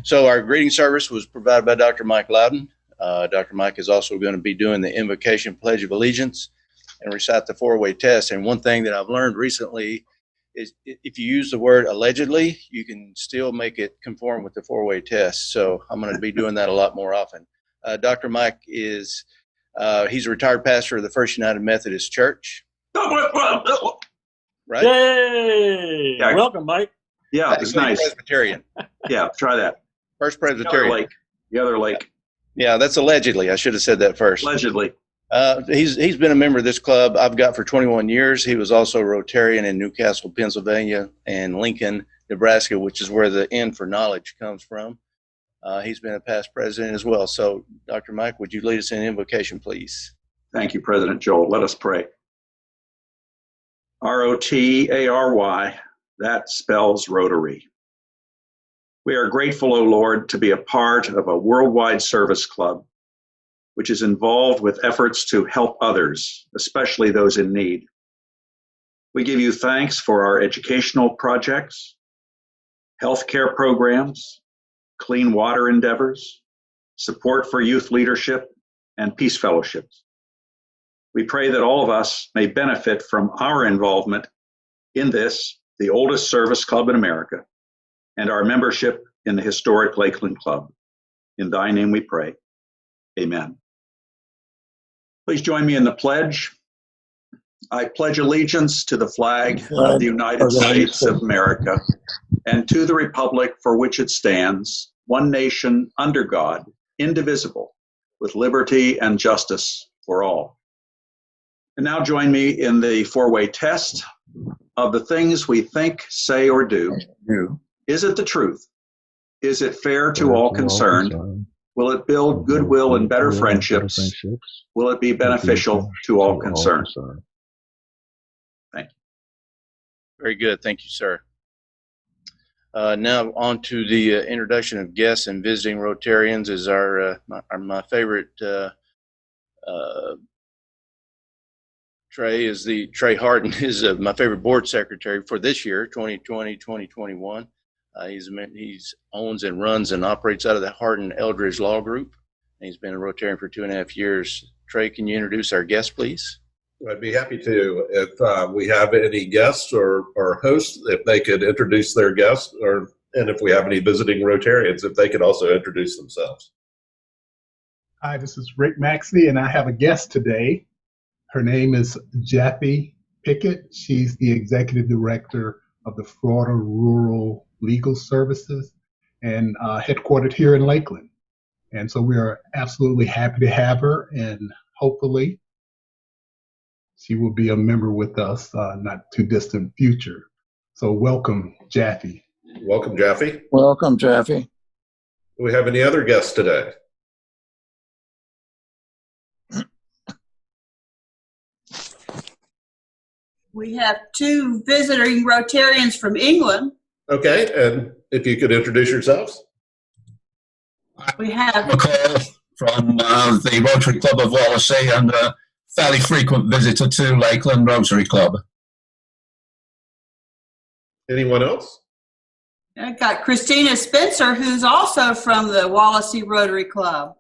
So our greeting service was provided by Dr. Mike Loudon. Dr. Mike is also going to be doing the invocation, Pledge of Allegiance, and recite the four-way test. And one thing that I've learned recently is if you use the word allegedly, you can still make it conform with the four-way test. So I'm going to be doing that a lot more often. Dr. Mike is, he's a retired pastor of the First United Methodist Church. Right? Yay! Yeah. Welcome, Mike. Yeah, it's nice. Presbyterian. Yeah, try that. First Presbyterian. The other lake. Yeah, that's allegedly. I should have said that first. Allegedly. He's been a member of this club I've got for 21 years. He was also a Rotarian in Newcastle, Pennsylvania, and Lincoln, Nebraska, which is where the N for knowledge comes from. He's been a past president as well. So, Dr. Mike, would you lead us in invocation, please? Thank you, President Joel. Let us pray. R-O-T-A-R-Y, that spells Rotary. We are grateful, O Lord, to be a part of a worldwide service club, which is involved with efforts to help others, especially those in need. We give you thanks for our educational projects, healthcare programs, clean water endeavors, support for youth leadership, and peace fellowships. We pray that all of us may benefit from our involvement in this, the oldest service club in America, and our membership in the historic Lakeland Club. In thy name we pray. Amen. Please join me in the pledge. I pledge allegiance to the flag of the United States of America and to the republic for which it stands, one nation under God, indivisible, with liberty and justice for all. And now join me in the four-way test of the things we think, say, or do. Is it the truth? Is it fair to all concerned? Will it build goodwill and better friendships? Will it be beneficial to all concerned? Thank you. Very good. Thank you, sir. Now on to the introduction of guests and visiting Rotarians is my favorite Trey Harden is my favorite board secretary for this year, 2020-2021. He owns and runs and operates out of the Harden Eldridge Law Group. And he's been a Rotarian for 2.5 years. Trey, can you introduce our guest, please? I'd be happy to. If we have any guests or hosts, if they could introduce their guests, and if we have any visiting Rotarians, if they could also introduce themselves. Hi, this is Rick Maxey, and I have a guest today. Her name is Jaffe Pickett. She's the executive director of the Florida Rural Legal Services and headquartered here in Lakeland. And so we are absolutely happy to have her, and hopefully she will be a member with us not too distant future. So welcome, Jaffe. Welcome, Jaffe. Welcome, Jaffe. Do we have any other guests today? We have two visiting Rotarians from England. Okay, and if you could introduce yourselves. We have McCall from the Rotary Club of Wallasey and a fairly frequent visitor to Lakeland Rotary Club. Anyone else? I've got Christina Spencer, who's also from the Wallasey Rotary Club.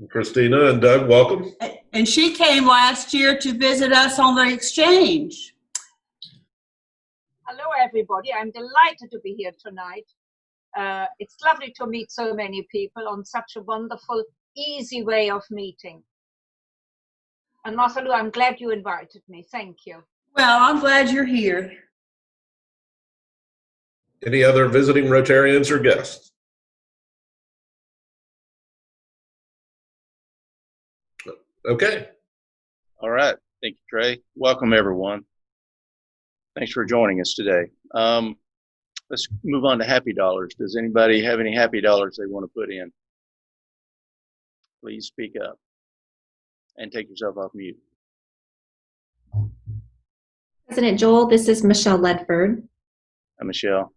Christina and Doug, welcome. And she came last year to visit us on the exchange. Hello, everybody. I'm delighted to be here tonight. It's lovely to meet so many people on such a wonderful, easy way of meeting. And Masalu, I'm glad you invited me. Thank you. Well, I'm glad you're here. Any other visiting Rotarians or guests? Okay. All right. Thank you, Trey. Welcome, everyone. Thanks for joining us today. Let's move on to happy dollars. Does anybody have any happy dollars they want to put in? Please speak up and take yourself off mute. President Joel, this is Michelle Ledford. Hi, Michelle.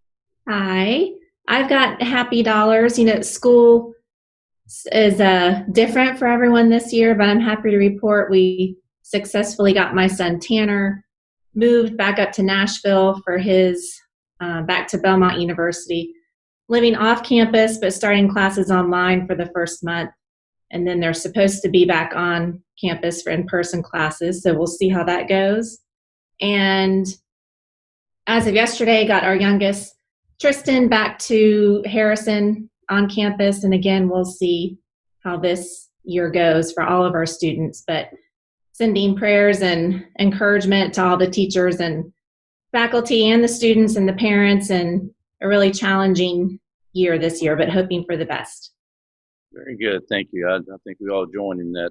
Hi. I've got happy dollars. You know, school is different for everyone this year, but I'm happy to report we successfully got my son Tanner moved back up to Nashville for his back to Belmont University. living off campus, but starting classes online for the first month. And then they're supposed to be back on campus for in-person classes. So we'll see how that goes. And as of yesterday, got our youngest, Tristan, back to Harrison on campus. And again, we'll see how this year goes for all of our students. But sending prayers and encouragement to all the teachers and faculty and the students and the parents, and a really challenging year this year, but hoping for the best. Very good. Thank you. I think we all join in that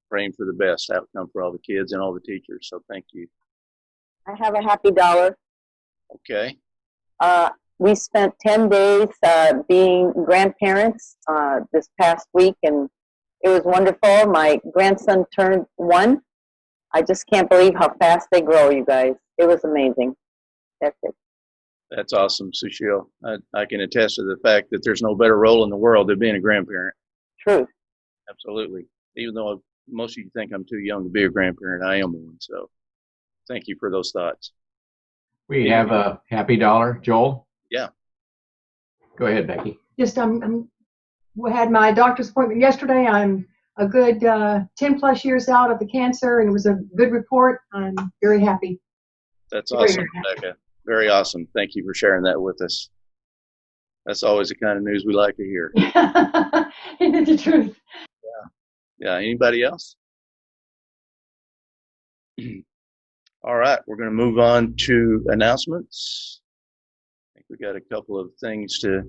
praying for the best outcome for all the kids and all the teachers. So thank you. I have a happy dollar. Okay. We spent 10 days being grandparents this past week, and it was wonderful. My grandson turned 1. I just can't believe how fast they grow, you guys. It was amazing. That's it. That's awesome, Sushil. I can attest to the fact that there's no better role in the world than being a grandparent. True. Absolutely. Even though most of you think I'm too young to be a grandparent, I am one. So thank you for those thoughts. We have a happy dollar. Joel? Yeah. Go ahead, Becky. Just we had my doctor's appointment yesterday. I'm a good 10 plus years out of the cancer, and it was a good report. I'm very happy. That's awesome, Rebecca. Very awesome. Thank you for sharing that with us. That's always the kind of news we like to hear. Isn't it the truth? Yeah. Anybody else? All right. We're going to move on to announcements. I think we got a couple of things to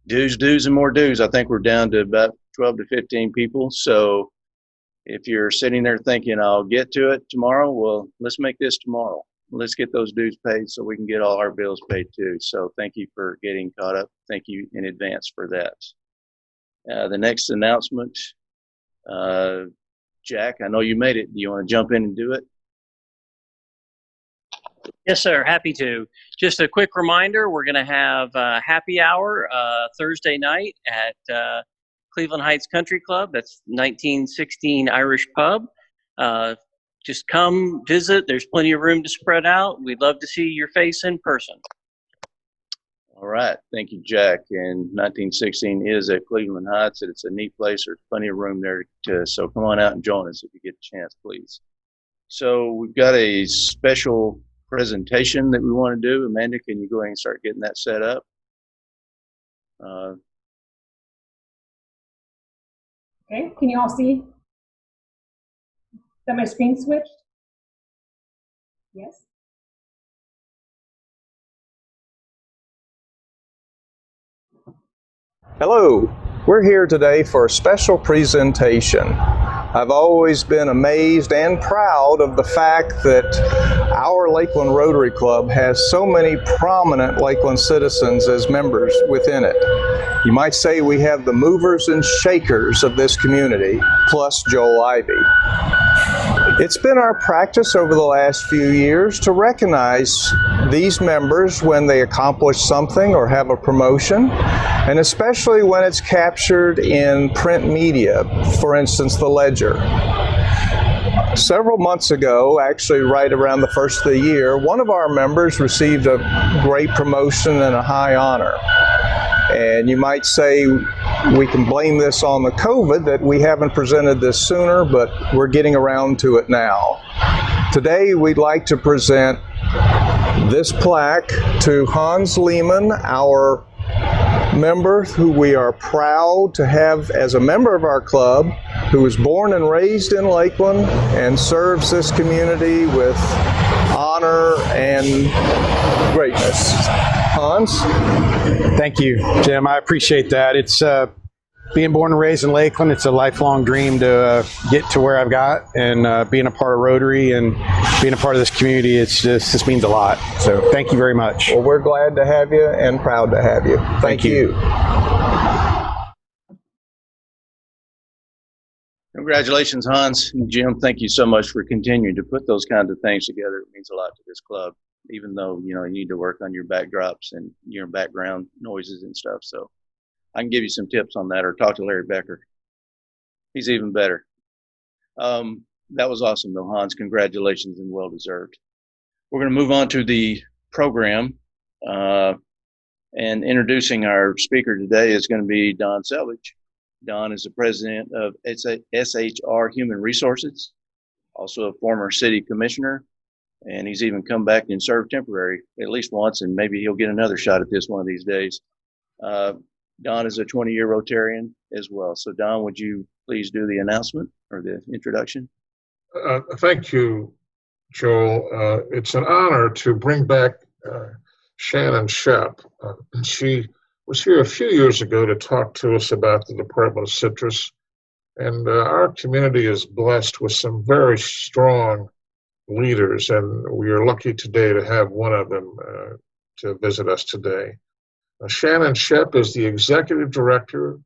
do's, and more do's. I think we're down to about 12 to 15 people. So if you're sitting there thinking, I'll get to it tomorrow, well, let's make this tomorrow. Let's get those dues paid so we can get all our bills paid too. So thank you for getting caught up. Thank you in advance for that. The next announcement, Jack, I know you made it. Do you want to jump in and do it? Yes, sir. Happy to. Just a quick reminder, we're going to have a happy hour Thursday night at Cleveland Heights Country Club. That's 1916 Irish Pub. Just come visit. There's plenty of room to spread out. We'd love to see your face in person. All right. Thank you, Jack. And 1916 is at Cleveland Heights. It's a neat place. There's plenty of room there. So come on out and join us if you get a chance, please. So we've got a special presentation that we want to do. Amanda, can you go ahead and start getting that set up? Okay. Can you all see? Is that my screen switched? Yes. Hello, we're here today for a special presentation. I've always been amazed and proud of the fact that our Lakeland Rotary Club has so many prominent Lakeland citizens as members within it. You might say we have the movers and shakers of this community, plus Joel Ivy. It's been our practice over the last few years to recognize these members when they accomplish something or have a promotion, and especially when it's captured in print media, for instance, the Ledger. Several months ago, actually right around the first of the year, one of our members received a great promotion and a high honor. And you might say we can blame this on the COVID that we haven't presented this sooner, but we're getting around to it now. Today we'd like to present this plaque to Hans Lehman, our member who we are proud to have as a member of our club, who was born and raised in Lakeland and serves this community with honor and greatness. Hans? Thank you, Jim. I appreciate that. It's being born and raised in Lakeland. It's a lifelong dream to get to where I've got, and being a part of Rotary and being a part of this community, this means a lot. So thank you very much. Well, we're glad to have you and proud to have you. Thank you. Congratulations, Hans and Jim. Thank you so much for continuing to put those kinds of things together. It means a lot to this club, even though, you need to work on your backdrops and your background noises and stuff. So I can give you some tips on that, or talk to Larry Becker. He's even better. That was awesome, though, Hans. Congratulations and well-deserved. We're going to move on to the program. And introducing our speaker today is going to be Don Selvage. Don is the president of SHR Human Resources, also a former city commissioner, and he's even come back and served temporary at least once, and maybe he'll get another shot at this one of these days. Don is a 20-year Rotarian as well. So Don, would you please do the announcement or the introduction? Thank you, Joel. It's an honor to bring back Shannon Shepp. She was here a few years ago to talk to us about the Department of Citrus. And our community is blessed with some very strong leaders, and we are lucky today to have one of them to visit us today. Shannon Shepp is the executive director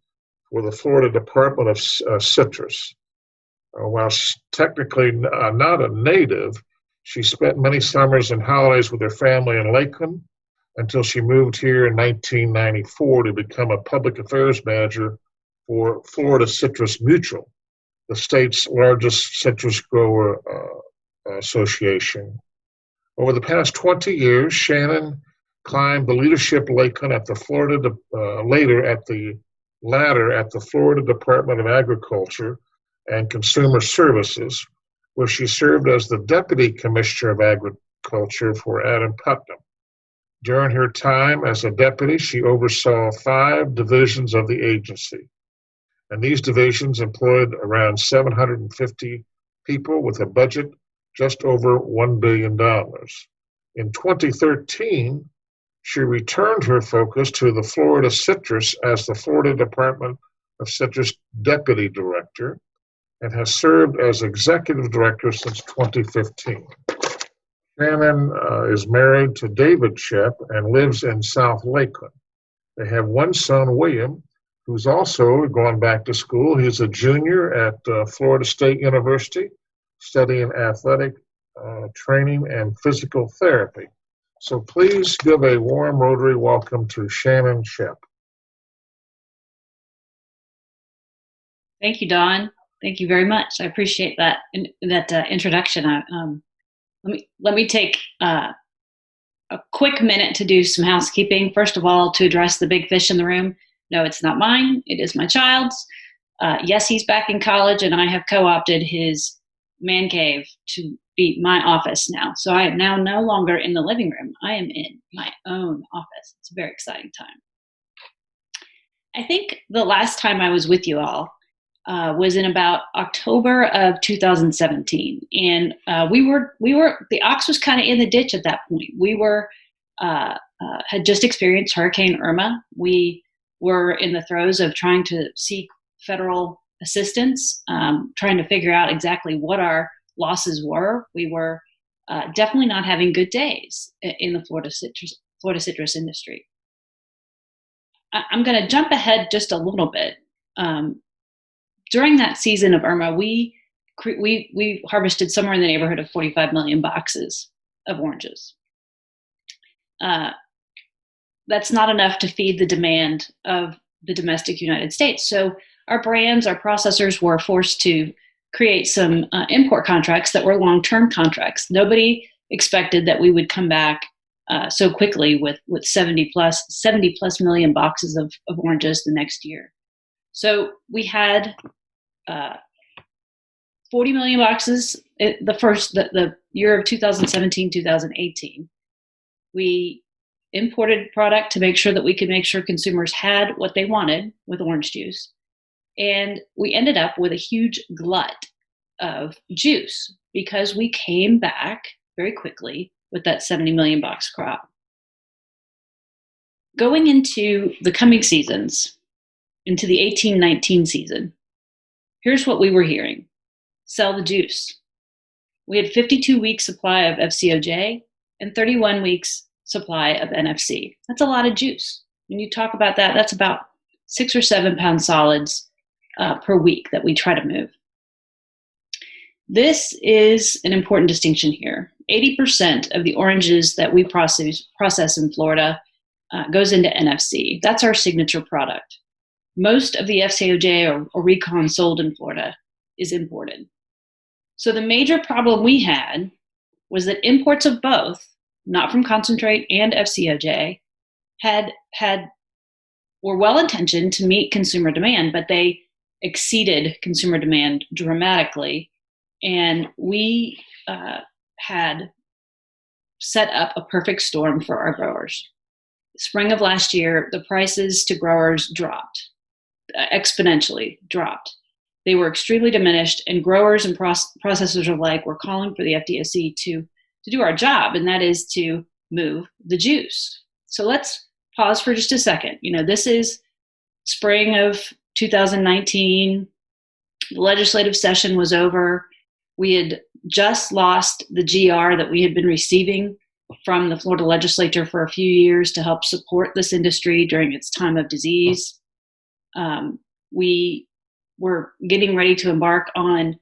for the Florida Department of Citrus. While technically not a native, she spent many summers and holidays with her family in Lakeland until she moved here in 1994 to become a public affairs manager for Florida Citrus Mutual, the state's largest citrus grower association. Over the past 20 years, Shannon climbed the leadership Lakeland at the ladder at the Florida Department of Agriculture and Consumer Services, where she served as the Deputy Commissioner of Agriculture for Adam Putnam. During her time as a deputy, she oversaw 5 divisions of the agency, and these divisions employed around 750 people with a budget just over $1 billion. In 2013, she returned her focus to the Florida Citrus as the Florida Department of Citrus Deputy Director and has served as Executive Director since 2015. Shannon is married to David Shepp and lives in South Lakeland. They have one son, William, who's also gone back to school. He's a junior at Florida State University, studying athletic training and physical therapy. So please give a warm Rotary welcome to Shannon Shepp. Thank you, Don. Thank you very much. I appreciate that introduction. Let me take a quick minute to do some housekeeping. First of all, to address the big fish in the room. No, it's not mine. It is my child's. Yes, he's back in college, and I have co-opted his man cave to be my office now. So I am now no longer in the living room. I am in my own office. It's a very exciting time. I think the last time I was with you all was in about October of 2017, and the ox was kind of in the ditch at that point. We were had just experienced Hurricane Irma. We were in the throes of trying to seek federal assistance, trying to figure out exactly what our losses were. We were definitely not having good days in the Florida citrus industry. I'm going to jump ahead just a little bit. During that season of Irma, we harvested somewhere in the neighborhood of 45 million boxes of oranges. That's not enough to feed the demand of the domestic United States. So our brands, our processors were forced to create some import contracts that were long-term contracts. Nobody expected that we would come back so quickly with 70 plus million boxes of oranges the next year. So we had 40 million boxes the year of 2017, 2018. We imported product to make sure that we could make sure consumers had what they wanted with orange juice. And we ended up with a huge glut of juice because we came back very quickly with that 70 million box crop. Going into the coming seasons, into the 18-19 season, here's what we were hearing. Sell the juice. We had 52 weeks supply of FCOJ and 31 weeks supply of NFC. That's a lot of juice. When you talk about that, that's about 6 or 7 pound solids per week that we try to move. This is an important distinction here. 80% of the oranges that we process in Florida goes into NFC. That's our signature product. Most of the FCOJ or Recon sold in Florida is imported. So the major problem we had was that imports of both, not from concentrate and FCOJ, were well intentioned to meet consumer demand, but they exceeded consumer demand dramatically. And we had set up a perfect storm for our growers. Spring of last year, the prices to growers dropped, exponentially dropped. They were extremely diminished, and growers and processors alike were calling for the FDOC to do our job, and that is to move the juice. So let's pause for just a second. This is spring of 2019. The legislative session was over. We had just lost the GR that we had been receiving from the Florida legislature for a few years to help support this industry during its time of disease. We were getting ready to embark on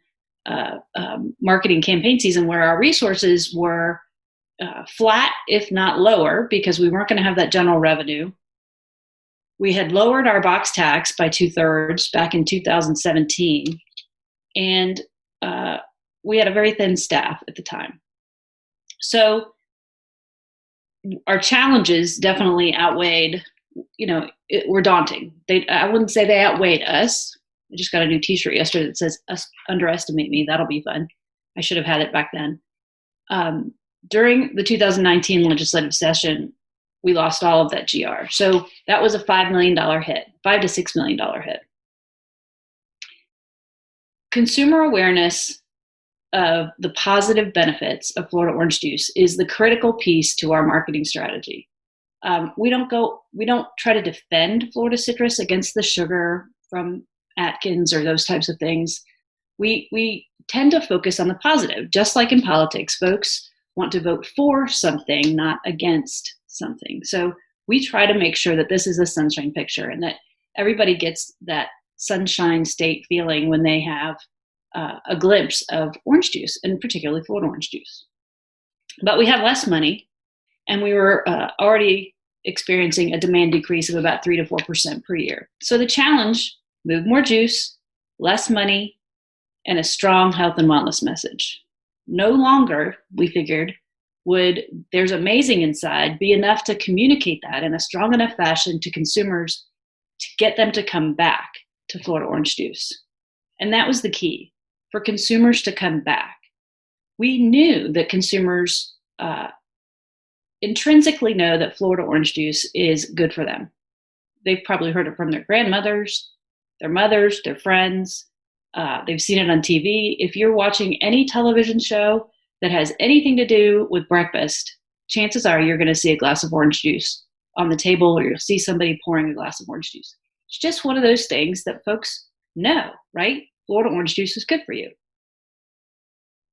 marketing campaign season where our resources were flat, if not lower, because we weren't going to have that general revenue. We had lowered our box tax by 2/3 back in 2017, and we had a very thin staff at the time. So our challenges definitely outweighed, were daunting. I wouldn't say they outweighed us. I just got a new t-shirt yesterday that says underestimate me. That'll be fun. I should have had it back then. During the 2019 legislative session, we lost all of that GR. So that was a $5 million hit, $5 to $6 million hit. Consumer awareness of the positive benefits of Florida orange juice is the critical piece to our marketing strategy. We don't try to defend Florida citrus against the sugar from Atkins or those types of things. We tend to focus on the positive. Just like in politics, folks want to vote for something, not against something. So we try to make sure that this is a sunshine picture and that everybody gets that sunshine state feeling when they have a glimpse of orange juice, and particularly Florida orange juice. But we had less money, and we were already experiencing a demand decrease of about 3 to 4% per year. So the challenge: move more juice, less money, and a strong health and wellness message. No longer, we figured, would "there's amazing inside" be enough to communicate that in a strong enough fashion to consumers to get them to come back to Florida orange juice. And that was the key, for consumers to come back. We knew that consumers intrinsically know that Florida orange juice is good for them. They've probably heard it from their grandmothers, their mothers, their friends. They've seen it on TV. If you're watching any television show that has anything to do with breakfast, chances are you're going to see a glass of orange juice on the table, or you'll see somebody pouring a glass of orange juice. It's just one of those things that folks know, right? Florida orange juice is good for you.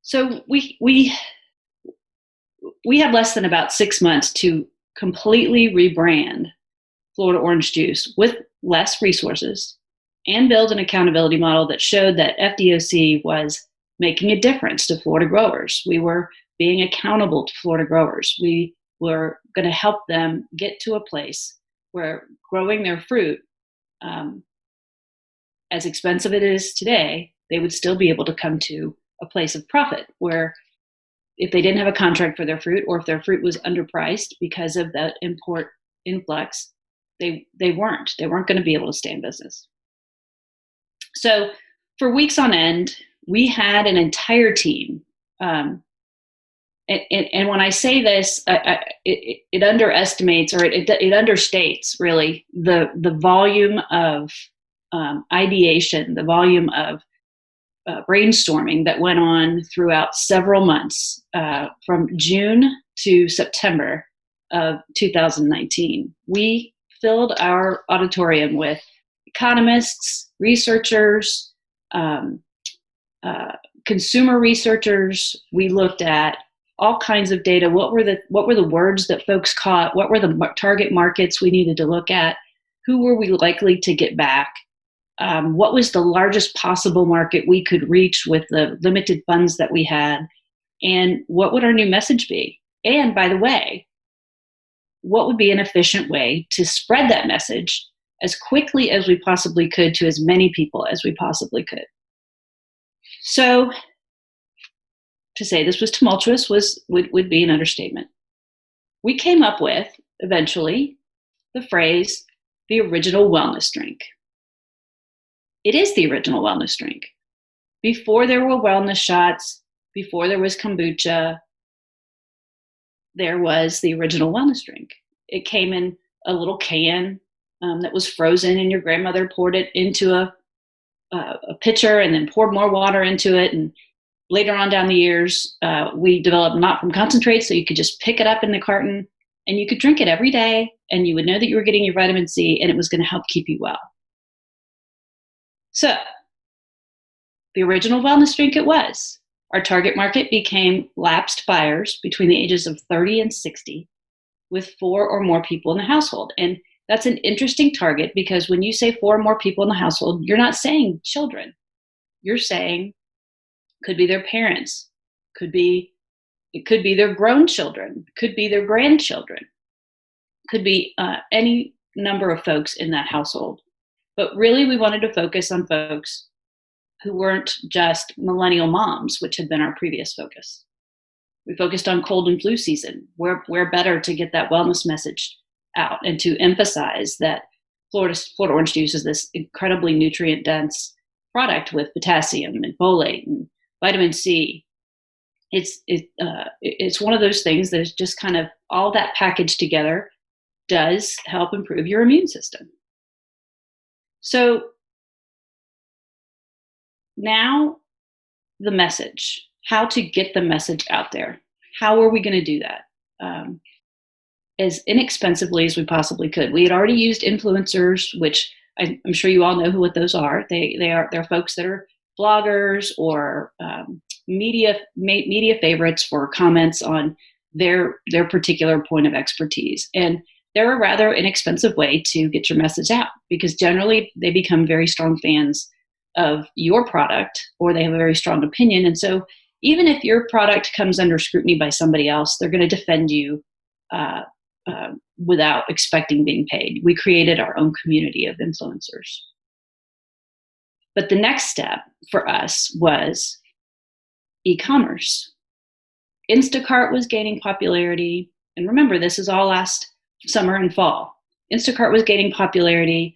So we had less than about 6 months to completely rebrand Florida orange juice with less resources and build an accountability model that showed that FDOC was making a difference to Florida growers. We were being accountable to Florida growers. We were going to help them get to a place where growing their fruit, as expensive it is today, they would still be able to come to a place of profit where, if they didn't have a contract for their fruit, or if their fruit was underpriced because of that import influx, they weren't going to be able to stay in business. So for weeks on end, we had an entire team. And when I say this, it underestimates, or it understates really the volume of ideation, the volume of brainstorming that went on throughout several months, from June to September of 2019. We filled our auditorium with economists, researchers, consumer researchers. We looked at all kinds of data. What were the words that folks caught? What were the target markets we needed to look at? Who were we likely to get back? What was the largest possible market we could reach with the limited funds that we had? And what would our new message be? And by the way, what would be an efficient way to spread that message as quickly as we possibly could to as many people as we possibly could? So to say this was tumultuous would be an understatement. We came up with, eventually, the phrase, the original wellness drink. It is the original wellness drink. Before there were wellness shots, before there was kombucha, there was the original wellness drink. It came in a little can that was frozen, and your grandmother poured it into a pitcher and then poured more water into it. And later on down the years, we developed not from concentrate, so you could just pick it up in the carton and you could drink it every day, and you would know that you were getting your vitamin C, and it was going to help keep you well. So the original wellness drink it was. Our target market became lapsed buyers between the ages of 30 and 60 with 4 or more people in the household. And that's an interesting target, because when you say 4 or more people in the household, you're not saying children. You're saying could be their parents, it could be their grown children, could be their grandchildren, could be any number of folks in that household. But really, we wanted to focus on folks who weren't just millennial moms, which had been our previous focus. We focused on cold and flu season. Where better to get that wellness message out and to emphasize that Florida orange juice is this incredibly nutrient-dense product with potassium and folate and vitamin C. It's one of those things that is just kind of all that packaged together does help improve your immune system. So now the message, how to get the message out there. How are we going to do that? As inexpensively as we possibly could. We had already used influencers, which I'm sure you all know what those are. They're folks that are bloggers or media favorites for comments on their particular point of expertise. And they're a rather inexpensive way to get your message out, because generally they become very strong fans of your product, or they have a very strong opinion. And so even if your product comes under scrutiny by somebody else, they're going to defend you without expecting being paid. We created our own community of influencers. But the next step for us was e-commerce. Instacart was gaining popularity. And remember, this is all last summer and fall. Instacart was gaining popularity.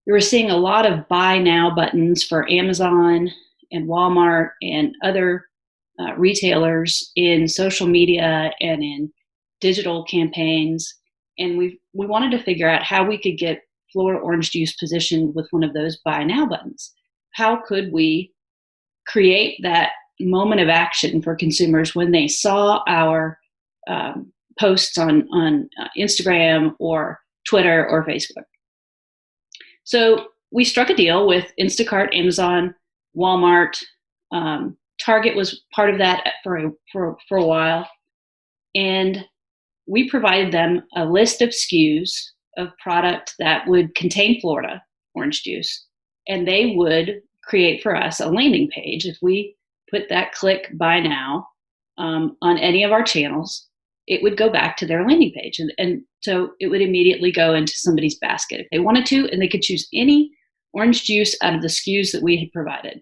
We were seeing a lot of buy now buttons for Amazon and Walmart and other retailers in social media and in digital campaigns. And we wanted to figure out how we could get Florida orange juice positioned with one of those buy now buttons. How could we create that moment of action for consumers when they saw our posts on Instagram or Twitter or Facebook? So we struck a deal with Instacart, Amazon, Walmart. Target was part of that for a while. And we provided them a list of SKUs of product that would contain Florida orange juice. And they would create for us a landing page. If we put that click buy now on any of our channels, it would go back to their landing page. And so it would immediately go into somebody's basket if they wanted to, and they could choose any orange juice out of the SKUs that we had provided.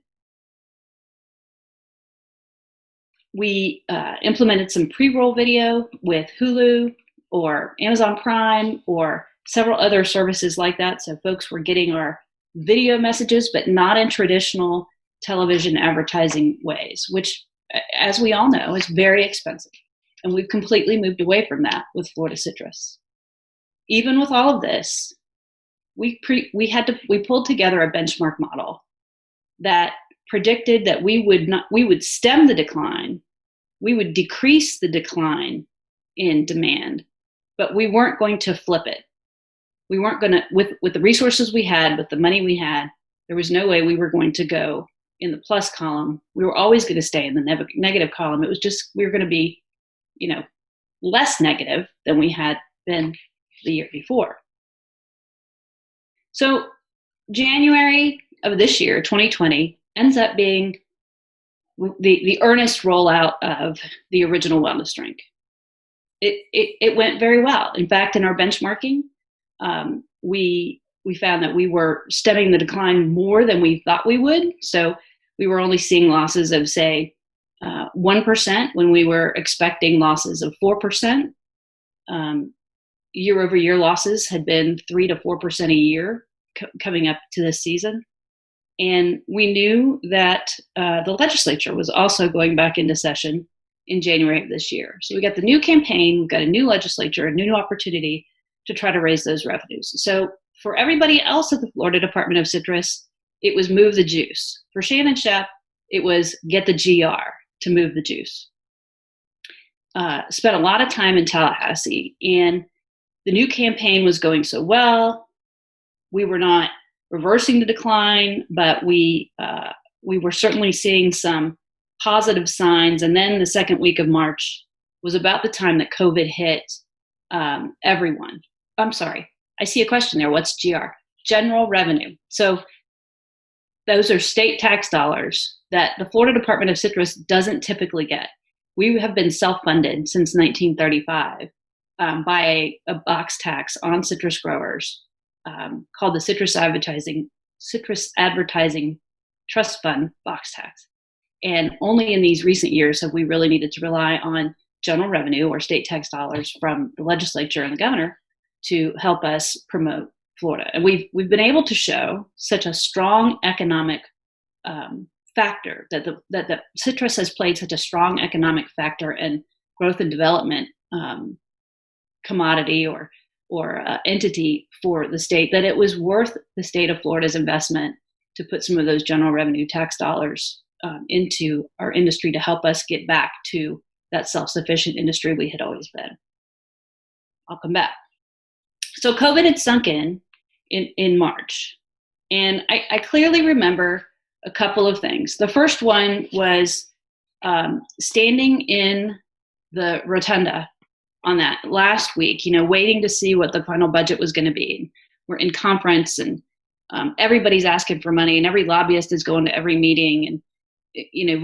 We implemented some pre-roll video with Hulu or Amazon Prime or several other services like that. So folks were getting our video messages, but not in traditional television advertising ways, which, as we all know, is very expensive. And we've completely moved away from that with Florida Citrus. Even with all of this, we pulled together a benchmark model that predicted that we would stem the decline, we would decrease the decline in demand, but we weren't going to flip it. We weren't going to, with the resources we had, with the money we had, there was no way we were going to go in the plus column. We were always going to stay in the negative column. It was just, we were going to be, less negative than we had been the year before. So January of this year, 2020, ends up being the earnest rollout of the original wellness drink. It went very well. In fact, in our benchmarking, we found that we were stemming the decline more than we thought we would. So we were only seeing losses of, say, 1% when we were expecting losses of 4%. year-over-year losses had been 3 to 4% a year coming up to this season. And we knew that the legislature was also going back into session in January of this year. So we got the new campaign, we've got a new legislature, a new opportunity to try to raise those revenues. So for everybody else at the Florida Department of Citrus, it was move the juice. For Shannon Shepp, it was get the GR to move the juice. Spent a lot of time in Tallahassee, and the new campaign was going so well. We were not reversing the decline, but we were certainly seeing some positive signs. And then the second week of March was about the time that COVID hit everyone. I'm sorry, I see a question there. What's GR? General revenue. So those are state tax dollars that the Florida Department of Citrus doesn't typically get. We have been self-funded since 1935 by a box tax on citrus growers called the Citrus Advertising Trust Fund box tax. And only in these recent years have we really needed to rely on general revenue or state tax dollars from the legislature and the governor to help us promote Florida. And we've been able to show such a strong economic factor that citrus has played such a strong economic factor in growth and development commodity or entity for the state, that it was worth the state of Florida's investment to put some of those general revenue tax dollars into our industry to help us get back to that self-sufficient industry we had always been. I'll come back. So COVID had sunk in March, and I clearly remember a couple of things. The first one was standing in the rotunda on that last week, waiting to see what the final budget was going to be. We're in conference, and everybody's asking for money, and every lobbyist is going to every meeting. And,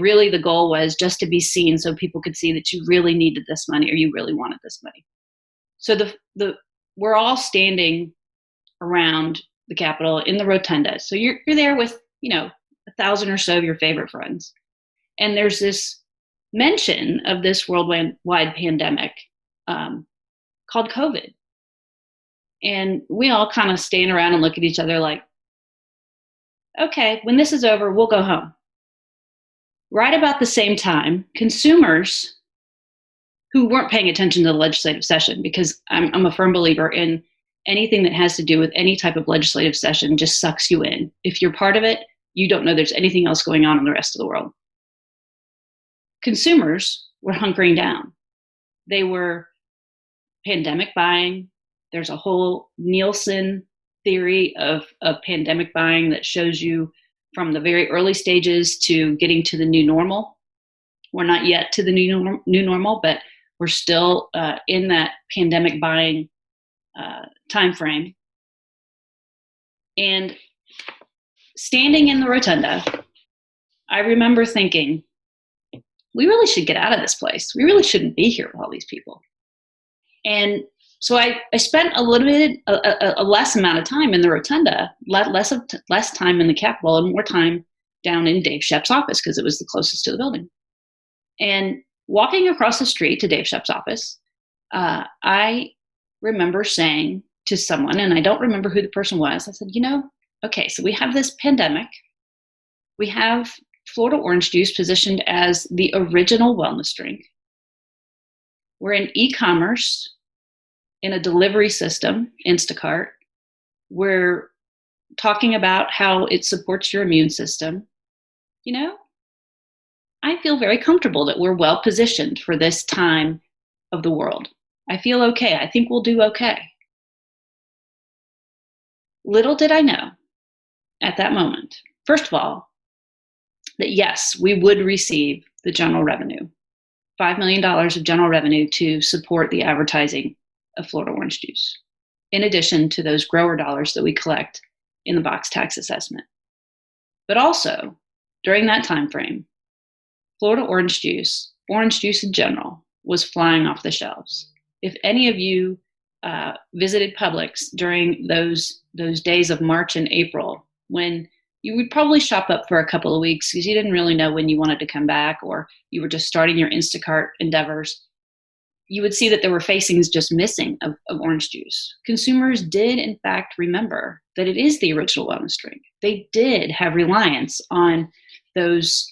really the goal was just to be seen so people could see that you really needed this money or you really wanted this money. So we're all standing around the Capitol in the rotunda. So you're there with, 1,000 or so of your favorite friends. And there's this mention of this worldwide pandemic called COVID. And we all kind of stand around and look at each other like, okay, when this is over, we'll go home. Right about the same time, consumers who weren't paying attention to the legislative session, because I'm a firm believer in anything that has to do with any type of legislative session just sucks you in. If you're part of it, you don't know there's anything else going on in the rest of the world. Consumers were hunkering down. They were pandemic buying. There's a whole Nielsen theory of pandemic buying that shows you from the very early stages to getting to the new normal. We're not yet to the new normal, but we're still in that pandemic buying time frame. And standing in the rotunda, I remember thinking, we really should get out of this place. We really shouldn't be here with all these people. And so I spent a little bit, a less amount of time in the rotunda, less time in the Capitol, and more time down in Dave Shepp's office because it was the closest to the building. And walking across the street to Dave Shepp's office, I remember saying to someone, and I don't remember who the person was, I said, okay, so we have this pandemic. We have Florida orange juice positioned as the original wellness drink. We're in e-commerce in a delivery system, Instacart. We're talking about how it supports your immune system. I feel very comfortable that we're well positioned for this time of the world. I feel okay. I think we'll do okay. Little did I know at that moment, first of all, that yes, we would receive the general revenue, $5 million of general revenue to support the advertising of Florida orange juice, in addition to those grower dollars that we collect in the box tax assessment. But also, during that time frame, Florida orange juice in general, was flying off the shelves. If any of you visited Publix during those days of March and April, when you would probably shop up for a couple of weeks because you didn't really know when you wanted to come back, or you were just starting your Instacart endeavors, you would see that there were facings just missing of orange juice. Consumers did, in fact, remember that it is the original wellness drink. They did have reliance on those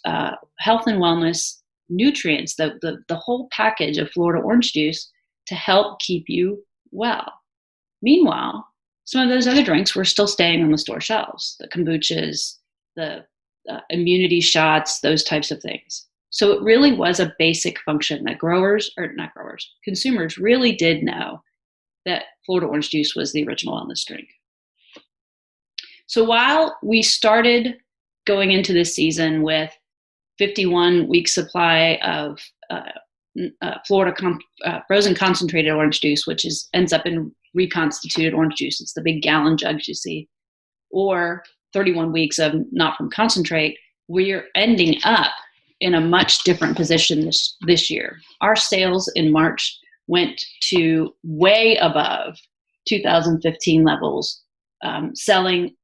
health and wellness nutrients, the whole package of Florida orange juice to help keep you well. Meanwhile, some of those other drinks were still staying on the store shelves, the kombuchas, the immunity shots, those types of things. So it really was a basic function that consumers really did know that Florida orange juice was the original wellness drink. So while we started going into this season with 51-week supply of Florida frozen concentrated orange juice, which ends up in reconstituted orange juice, it's the big gallon jugs you see, or 31 weeks of not from concentrate, we're ending up in a much different position this year. Our sales in March went to way above 2015 levels, selling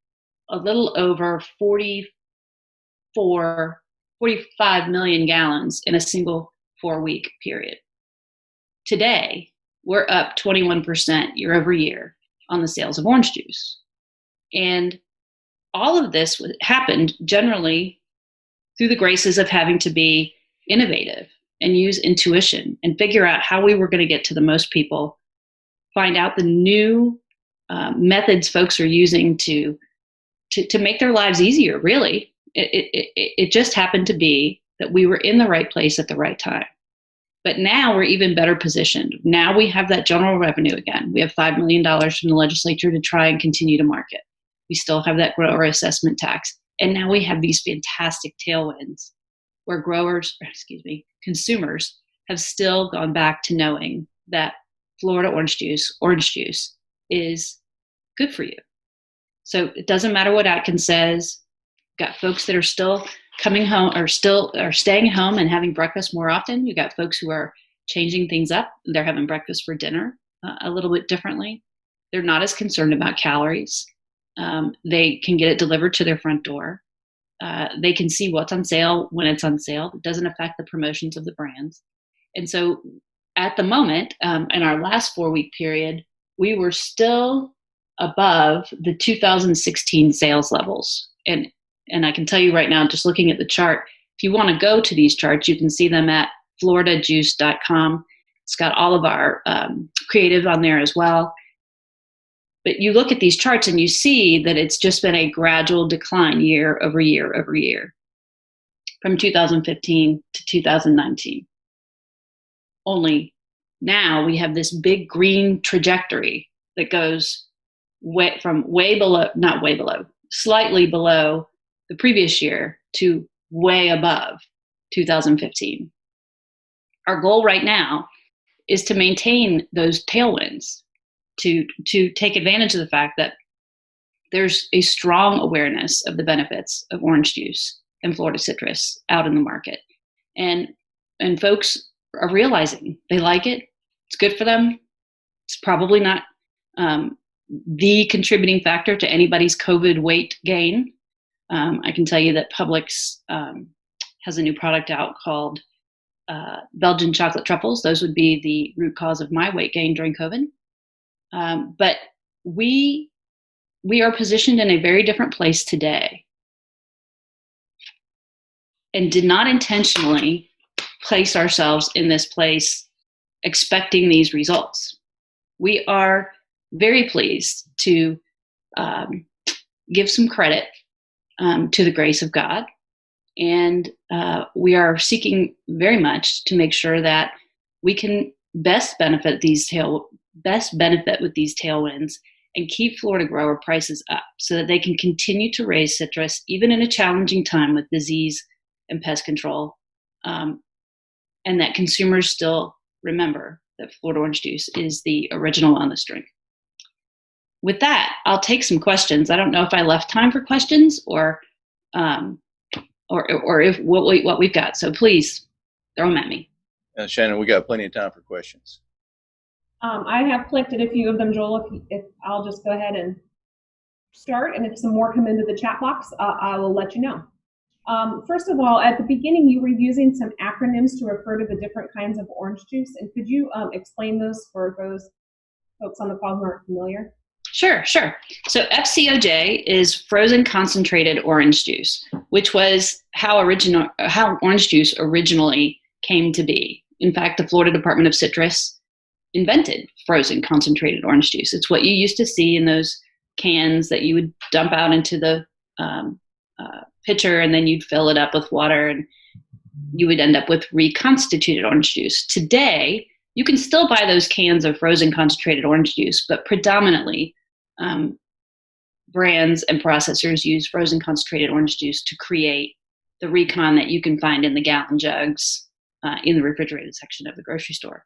a little over 45 million gallons in a single 4-week period. Today, we're up 21% year over year on the sales of orange juice. And all of this happened generally through the graces of having to be innovative and use intuition and figure out how we were going to get to the most people, find out the new methods folks are using to make their lives easier, really. It just happened to be that we were in the right place at the right time. But now we're even better positioned. Now we have that general revenue again. We have $5 million from the legislature to try and continue to market. We still have that grower assessment tax. And now we have these fantastic tailwinds where consumers have still gone back to knowing that Florida orange juice is good for you. So it doesn't matter what Atkins says. Got folks that are still coming home or staying home and having breakfast more often. You got folks who are changing things up. They're having breakfast for dinner a little bit differently. They're not as concerned about calories. They can get it delivered to their front door. They can see what's on sale when it's on sale. It doesn't affect the promotions of the brands. And so at the moment, in our last 4-week period, we were still above the 2016 sales levels. And I can tell you right now, just looking at the chart, if you want to go to these charts, you can see them at floridajuice.com. It's got all of our creative on there as well. But you look at these charts and you see that it's just been a gradual decline year over year over year from 2015 to 2019. Only now we have this big green trajectory that goes slightly below the previous year to way above 2015. Our goal right now is to maintain those tailwinds, to take advantage of the fact that there's a strong awareness of the benefits of orange juice and Florida citrus out in the market. And folks are realizing they like it. It's good for them. It's probably not the contributing factor to anybody's COVID weight gain. I can tell you that Publix has a new product out called Belgian chocolate truffles. Those would be the root cause of my weight gain during COVID. But we are positioned in a very different place today and did not intentionally place ourselves in this place expecting these results. We are very pleased to give some credit to the grace of God. And we are seeking very much to make sure that we can best benefit with these tailwinds and keep Florida grower prices up so that they can continue to raise citrus even in a challenging time with disease and pest control, and that consumers still remember that Florida orange juice is the original wellness drink. With that, I'll take some questions. I don't know if I left time for questions or if what we've got. So please throw them at me. Shannon, we got plenty of time for questions. I have collected a few of them, Joel. If I'll just go ahead and start, and if some more come into the chat box, I will let you know. First of all, at the beginning, you were using some acronyms to refer to the different kinds of orange juice. And could you explain those for those folks on the call who aren't familiar? Sure. So FCOJ is frozen concentrated orange juice, which was how orange juice originally came to be. In fact, the Florida Department of Citrus invented frozen concentrated orange juice. It's what you used to see in those cans that you would dump out into the pitcher, and then you'd fill it up with water, and you would end up with reconstituted orange juice. Today, you can still buy those cans of frozen concentrated orange juice, but predominantly brands and processors use frozen concentrated orange juice to create the recon that you can find in the gallon jugs in the refrigerated section of the grocery store.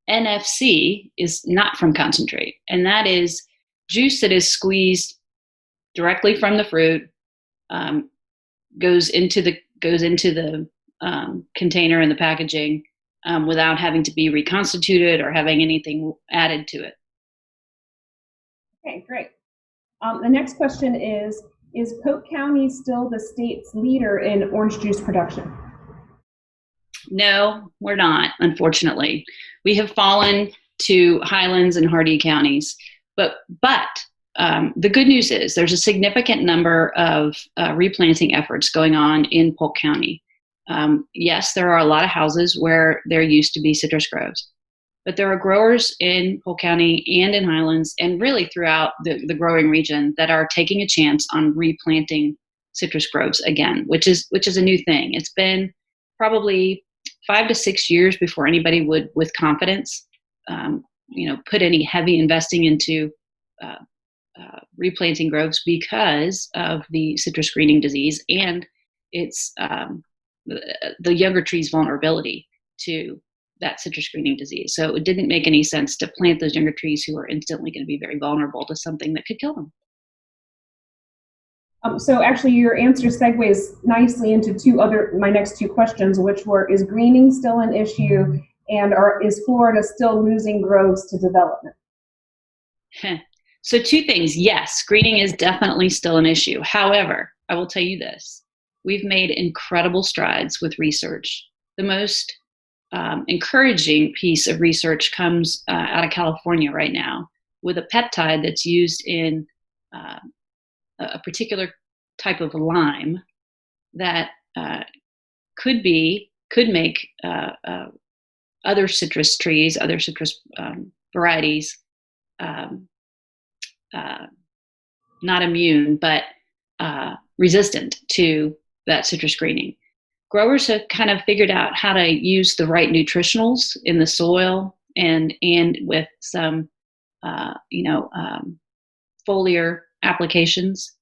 NFC is not from concentrate, and that is juice that is squeezed directly from the fruit, goes into the container and the packaging without having to be reconstituted or having anything added to it. Okay, great. The next question is Polk County still the state's leader in orange juice production? No, we're not, unfortunately. We have fallen to Highlands and Hardee counties. But the good news is there's a significant number of replanting efforts going on in Polk County. Yes, there are a lot of houses where there used to be citrus groves, but there are growers in Polk County and in Highlands and really throughout the growing region that are taking a chance on replanting citrus groves again, which is a new thing. It's been probably 5 to 6 years before anybody would, with confidence, put any heavy investing into replanting groves because of the citrus greening disease and its the younger trees' vulnerability to that citrus greening disease. So it didn't make any sense to plant those younger trees who are instantly going to be very vulnerable to something that could kill them. So actually your answer segues nicely into my next two questions, which were, is greening still an issue, and is Florida still losing groves to development? So two things. Yes, greening is definitely still an issue. However, I will tell you this. We've made incredible strides with research. The most encouraging piece of research comes out of California right now with a peptide that's used in a particular type of lime that could make other citrus trees, other citrus varieties not immune, but resistant to that citrus greening. Growers have kind of figured out how to use the right nutritionals in the soil and with some, foliar applications.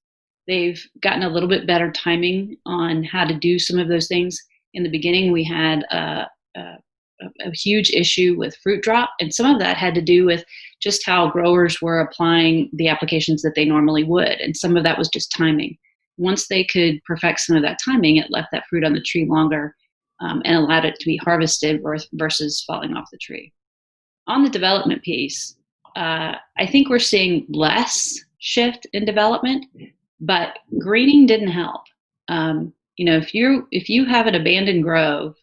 They've gotten a little bit better timing on how to do some of those things. In the beginning, we had a huge issue with fruit drop, and some of that had to do with just how growers were applying the applications that they normally would, and some of that was just timing. Once they could perfect some of that timing, it left that fruit on the tree longer and allowed it to be harvested versus falling off the tree. On the development piece, I think we're seeing less shift in development, but greening didn't help. If you have an abandoned grove,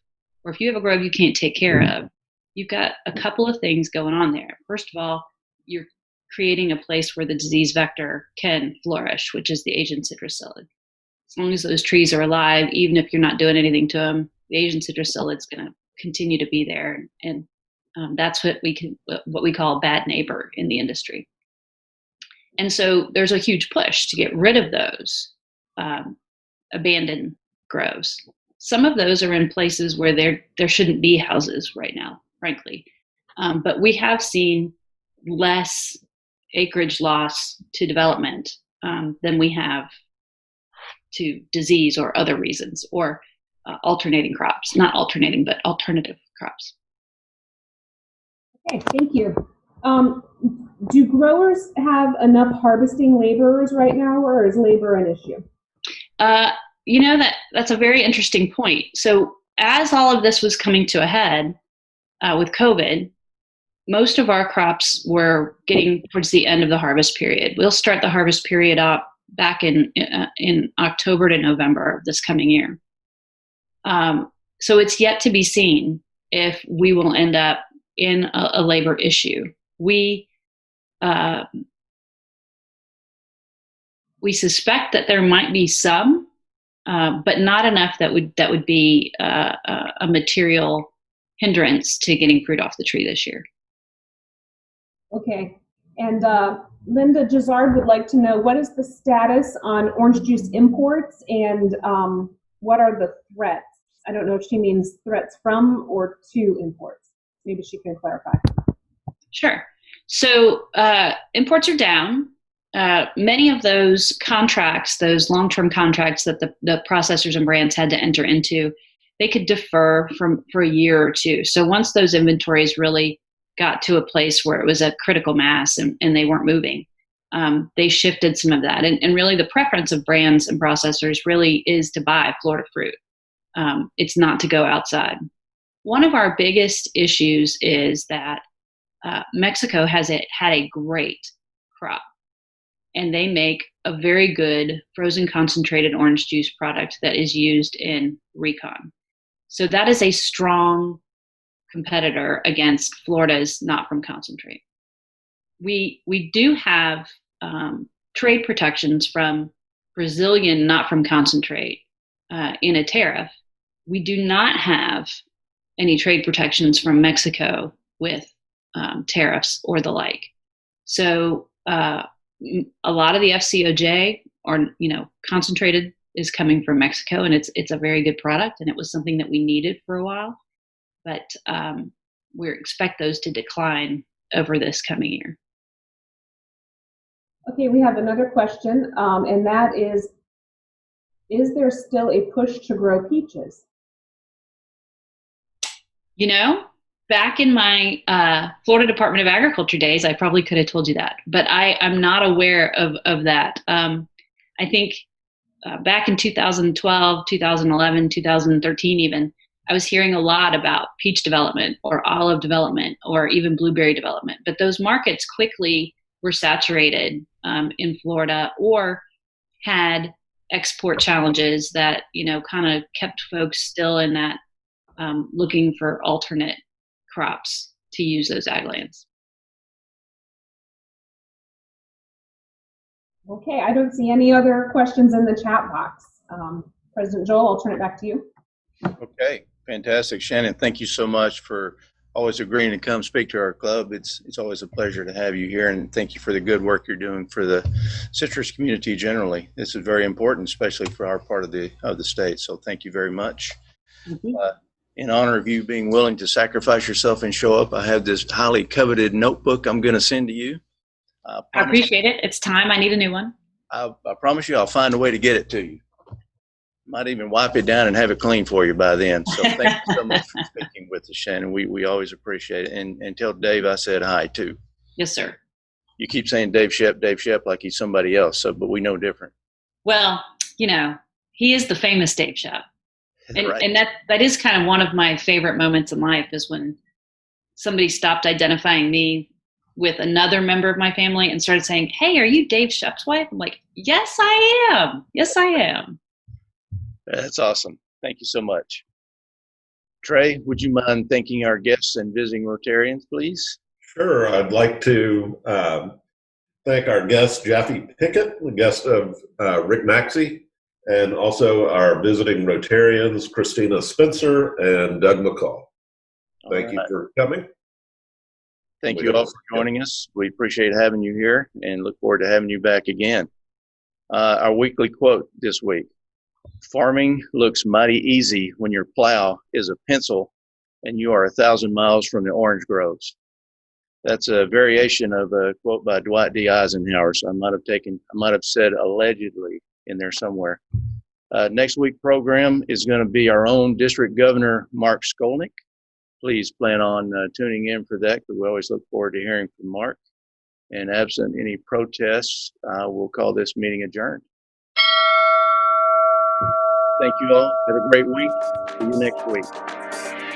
or if you have a grove you can't take care of, you've got a couple of things going on there. First of all, you're creating a place where the disease vector can flourish, which is the Asian citrus psyllid. As long as those trees are alive, even if you're not doing anything to them, the Asian citrus psyllid is going to continue to be there, and that's what we call a bad neighbor in the industry. And so there's a huge push to get rid of those abandoned groves. Some of those are in places where there shouldn't be houses right now, frankly. But we have seen less acreage loss to development than we have to disease or other reasons, or alternating crops. Not alternating, but alternative crops. Okay, thank you. Do growers have enough harvesting laborers right now, or is labor an issue? That's a very interesting point. So as all of this was coming to a head with COVID, most of our crops were getting towards the end of the harvest period. We'll start the harvest period up back in October to November of this coming year. So it's yet to be seen if we will end up in a labor issue. We suspect that there might be some, but not enough that would be a material hindrance to getting fruit off the tree this year. Okay. And Linda Gizzard would like to know, what is the status on orange juice imports, and what are the threats? I don't know if she means threats from or to imports. Maybe she can clarify. Sure. So imports are down. Many of those contracts, those long-term contracts that the processors and brands had to enter into, they could defer for a year or two. So once those inventories really got to a place where it was a critical mass and they weren't moving, they shifted some of that. And really the preference of brands and processors really is to buy Florida fruit. It's not to go outside. One of our biggest issues is that Mexico had a great crop, and they make a very good frozen concentrated orange juice product that is used in Recon. So that is a strong competitor against Florida's not from concentrate. We do have trade protections from Brazilian not from concentrate in a tariff. We do not have any trade protections from Mexico with tariffs or the like. So a lot of the FCOJ or concentrated is coming from Mexico, and it's a very good product, and it was something that we needed for a while. But we expect those to decline over this coming year. Okay, we have another question, and that is there still a push to grow peaches? Back in my Florida Department of Agriculture days, I probably could have told you that, but I'm not aware of that. I think back in 2012, 2011, 2013 even, I was hearing a lot about peach development or olive development or even blueberry development, but those markets quickly were saturated in Florida or had export challenges that, kind of kept folks still in that looking for alternate crops to use those ag lands. Okay, I don't see any other questions in the chat box. President Joel, I'll turn it back to you. Okay, fantastic. Shannon, thank you so much for always agreeing to come speak to our club. It's always a pleasure to have you here, and thank you for the good work you're doing for the citrus community generally. This is very important, especially for our part of the state, so thank you very much. Mm-hmm. In honor of you being willing to sacrifice yourself and show up, I have this highly coveted notebook I'm going to send to you. I appreciate it. It's time. I need a new one. I promise you I'll find a way to get it to you. Might even wipe it down and have it clean for you by then. So thank you so much for speaking with us, Shannon. We always appreciate it. And tell Dave I said hi, too. Yes, sir. You keep saying Dave Shepp like he's somebody else, but we know different. Well, he is the famous Dave Shepp. And, right. And that is kind of one of my favorite moments in life is when somebody stopped identifying me with another member of my family and started saying, "Hey, are you Dave Shepp's wife?" I'm like, "Yes, I am. Yes, I am." That's awesome. Thank you so much. Trey, would you mind thanking our guests and visiting Rotarians, please? Sure. I'd like to thank our guest, Jaffe Pickett, the guest of Rick Maxey, and also our visiting Rotarians, Christina Spencer and Doug McCall. Thank you for coming. Thank you all for joining us. We appreciate having you here and look forward to having you back again. Our weekly quote this week: farming looks mighty easy when your plow is a pencil and you are 1,000 miles from the orange groves. That's a variation of a quote by Dwight D. Eisenhower. So I might have said allegedly in there somewhere. Next week's program is going to be our own District Governor, Mark Skolnick. Please plan on tuning in for that, because we always look forward to hearing from Mark. And absent any protests, we'll call this meeting adjourned. Thank you all. Have a great week. See you next week.